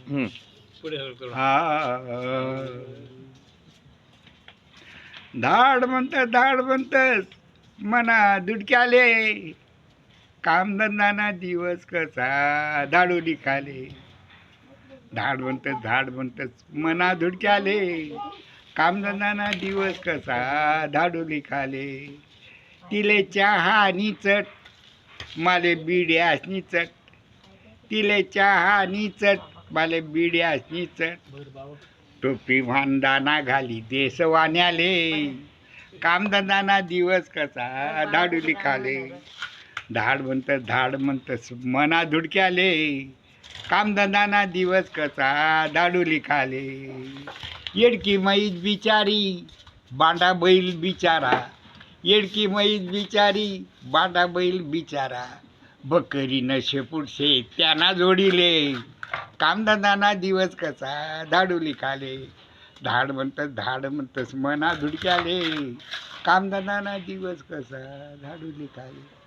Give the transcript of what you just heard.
हम्म. धाड म्हणत मना दुडक्याले, कामधंदाना दिवस कसा धाडू लिखाले. धाड म्हणत मना धुडक्याले, कामधंदाना दिवस कसा धाडू लिखाले. तिले चहा नि चट, माले बिड्यासनी चट. तिले चहा नि चट, माले बिड्यासनी चट. टोपी भांदाना घाली देशवाण्याले, कामधंदाना दिवस कसा धाडू लिखाले. धाड म्हणत मना धुडक्याले, कामधंदाना दिवस कसा धाडू लिखाले. येडकी मैज बिचारी, बांडा बैल बिचारा. येडकी मैज बिचारी, बांडा बैल बिचारा. बकरी न शेपुटशे त्यांना जोडिले, कामधंदाना दिवस कसा धाडू लिखाले. धाड म्हणतस मना धुडक्याले, कामधंदाना दिवस कसा धाडू लिखाले.